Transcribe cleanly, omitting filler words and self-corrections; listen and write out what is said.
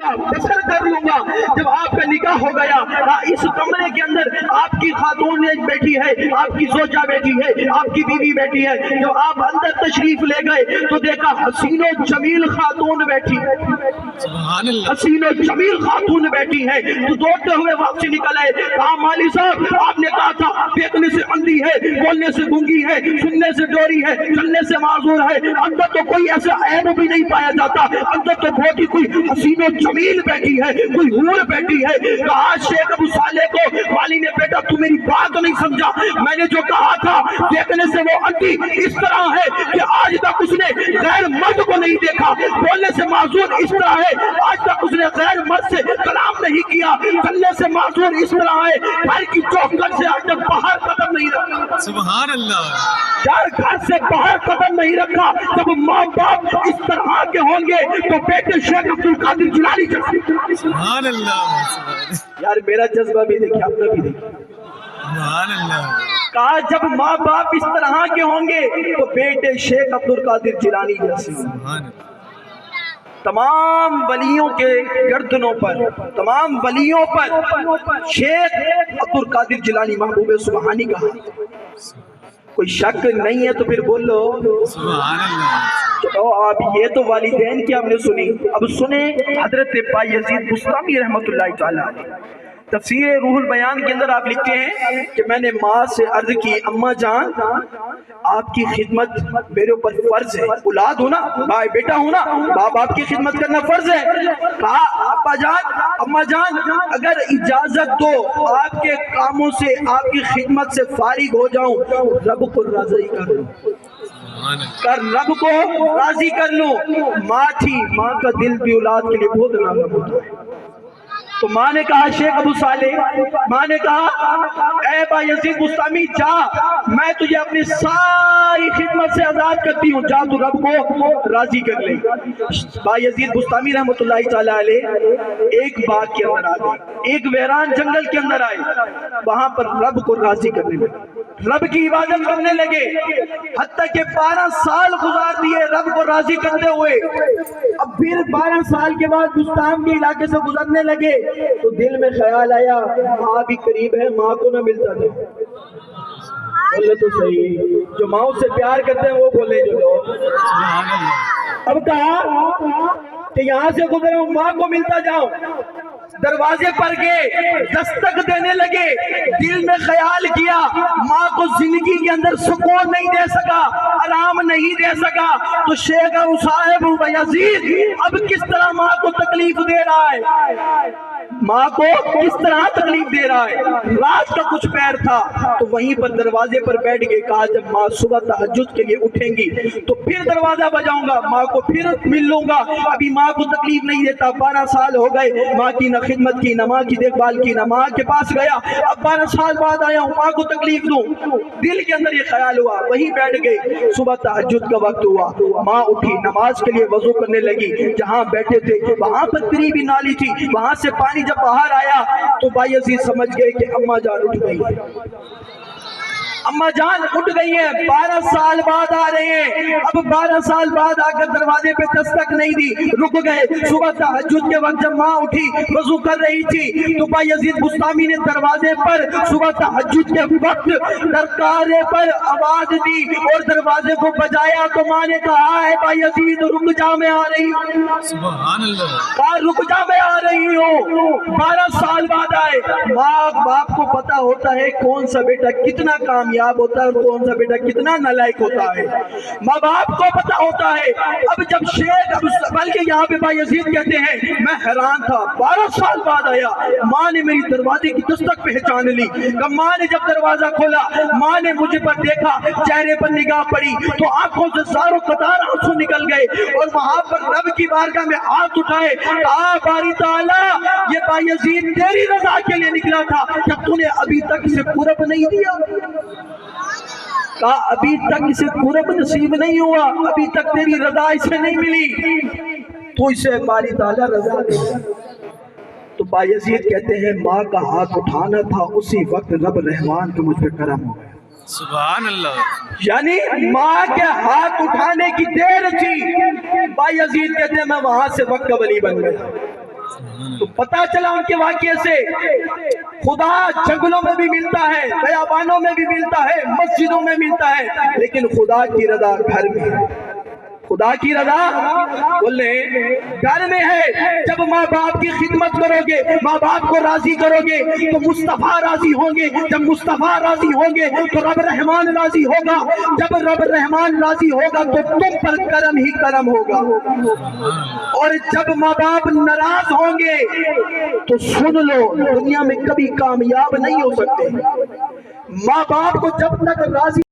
लूंगा, बसर कर लूंगा। जब आपका निकाह हो गया, इस कमरे के अंदर आपकी खातून बैठी है, आपकी जोजा बैठी है, आपकी बीवी बैठी है। जब आप अंदर तशरीफ ले गए तो देखा हसीनो जमील खातून बैठी, हसीनो जमील खातून बैठी है। तो दौड़ते हुए वापसी निकल आए, कहा माली साहब आपने कहा था देखने से अंधी है, बोलने से गूंगी है, सुनने से डोरी है, चलने से माजूर है, अंदर तो कोई ऐसा ऐब भी नहीं पाया जाता, अंदर तो बहुत ही कोई हसीनो जमील बैठी है, कोई हूर बैठी है। कहा शेख अबू साले को, वाली ने बेटा तू मेरी बात नहीं समझा, मैंने जो कहा था देखने से वो अंधी इस तरह है कि आज तक उसने गैर मर्द को नहीं देखा, बोलने से माजूर इस तरह है आज तक उसने गैर मर्द से कलाम नहीं किया, चलने से माजूर इस तरह है घर की चौखट से आज तक बाहर कदम नहीं रखा। सुभान अल्लाह। यार घर से बाहर कदम नहीं रखा। जब माँ बाप इस तरह के होंगे तो बेटे शेख अब्दुल कादिर जिलानी चाहिए। सुभान अल्लाह। यार मेरा जज्बा भी देखिए, अपना भी देखिए। सुभान अल्लाह। कहा जब माँ बाप इस तरह के होंगे तो बेटे शेख अब्दुल कादिर जिलानी जैसे। सुभान अल्लाह। तमाम वलियों के गर्दनों पर, तमाम वलियों पर शेख अब्दुल कादिर जिलानी महबूब सुबहानी का हाथ। कोई शक नहीं है तो फिर बोलो सुभान अल्लाह। चलो आप ये तो वालिदैन की हमने सुनी, अब सुने हजरत बायजीद बुस्तामी रहमतुल्लाह तआला अलैह। तफसीर रूहुल बयान के अंदर आप लिखते हैं कि मैंने माँ से अर्ज की, अम्मा जान आपकी खिदमत मेरे ऊपर फर्ज है, औलाद हो ना, भाई बेटा हो ना, बाप बाप की खिदमत करना फर्ज है। कहा अब्बा जान अम्मा जान अगर इजाजत दो आपके कामों से, आपकी खिदमत से फारिग हो जाऊं, रब को राजी कर लूं, रब को राजी कर लूं। माँ थी, माँ का दिल भी औलाद के लिए बहुत नाराज होता है। तो माँ ने कहा शेख अबू साले, माँ ने कहा ऐ बायजीद बुस्तामी जा, मैं तुझे अपनी सारी खिदमत से आजाद करती हूँ, जा तू रब को राजी कर ले। बायजीद बुस्तामी रहमतुल्लाह तआला अलैह एक बाग के अंदर आ गए, एक वीरान जंगल के अंदर आए, वहां पर रब को राजी करने लगे, रब की इबादत करने लगे, हत्ता के 12 साल गुजार दिए रब को राजी करते हुए। अब फिर 12 साल के बाद बुस्तान के इलाके से गुजरने लगे तो दिल में ख्याल आया माँ भी करीब है, माँ को ना मिलता था। बोले तो सही, जो माँ से प्यार करते हैं वो बोले जो लोग। अब कहा कि यहाँ से गुजरा माँ को मिलता जाओ, दरवाजे पर गए, दस्तक देने लगे, दिल में ख्याल किया माँ को जिंदगी के अंदर सुकून नहीं दे सका, आराम नहीं दे सका, तो शेख अबू साहेब बायजीद अब किस तरह माँ को तकलीफ दे रहा है, माँ को किस तरह तकलीफ दे रहा है। रात का कुछ पैर था तो वहीं पर दरवाजे पर बैठ गए, कहा जब माँ सुबह तहज्जुद के लिए उठेंगी तो फिर दरवाजा बजाऊंगा, माँ को फिर मिल लूंगा, अभी माँ को तकलीफ नहीं देता। 12 साल हो गए, माँ की न खिदमत की, न माँ की देखभाल की, न माँ के पास गया, अब 12 साल बाद आया हूँ, माँ को तकलीफ दूं। दिल के अंदर ये ख्याल हुआ, वहीं बैठ गए। सुबह तहज्जुद का वक्त हुआ, माँ उठी, नमाज के लिए वजू करने लगी, जहाँ बैठे थे वहां पर करीबी नाली थी, वहां से पानी जब बाहर आया तो बायजीद समझ गए कि अम्मा जान उठ गई है, अम्मा जान उठ गई है। 12 साल बाद आ रहे हैं, अब 12 साल बाद आकर दरवाजे पे दस्तक नहीं दी, रुक गए। सुबह तहज्जुद के वक्त जब माँ उठी वजू कर रही थी तो बायजीद बुस्तामी ने दरवाजे पर सुबह तहज्जुद के वक्त दरकारे पर आवाज दी और दरवाजे को बजाया तो माँ ने कहा है बायजीद रुक जा मैं आ रही हूँ। सुभान अल्लाह। कहा रुक जा मैं आ रही हूँ। 12 साल बाद आए। माँ बाप को पता होता है कौन सा बेटा कितना कामयाब होता है और कौन सा बेटा कितना नालायक होता है, माँ बाप को पता होता है। अब जब शेख बल्कि यहाँ पे बायजीद कहते हैं मैं हैरान था, 12 साल बाद आया, माँ ने मेरी दरवाजे की दस्तक पहचान ली। माँ ने जब दरवाजा खोला, माँ ने मुझे पर देखा, चेहरे पर निगाह पड़ी तो आंखों से सारों कतार आंसू निकल गए और वहां पर रब की बारगाह में हाथ उठाए, कहा बारी ताला ये बायजीद तेरी रजा के लिए निकला था, क्या तूने अभी तक इसे कुर्ब नहीं दिया? कहा अभी तक इसे कुर्ब नसीब नहीं हुआ, अभी तक तेरी रजा इसे नहीं मिली, तो इसे बारी ताला रजा दे। तो बायजीद कहते हैं माँ का हाथ उठाना था, उसी वक्त रब रहमान का मुझ पे करम हो गया। सुभान अल्लाह। यानी माँ के हाथ उठाने की देर थी, बायजीद कहते हैं मैं वहां से वक्त का वली बन गया। تو پتا چلا ان کے واقعے سے خدا جنگلوں میں بھی ملتا ہے، بیابانوں میں بھی ملتا ہے، مسجدوں میں ملتا ہے، لیکن خدا کی رضا گھر میں ہے۔ خدا کی رضا بولے گھر میں ہے۔ جب ماں باپ کی خدمت کرو گے، ماں باپ کو راضی کرو گے تو مصطفیٰ راضی ہوں گے، جب مصطفیٰ راضی ہوں گے تو رب رحمان راضی ہوگا، جب رب رحمان راضی ہوگا تو تم پر کرم ہی کرم ہوگا، اور جب ماں باپ ناراض ہوں گے تو سن لو دنیا میں کبھی کامیاب نہیں ہو سکتے۔ ماں باپ کو جب تک راضی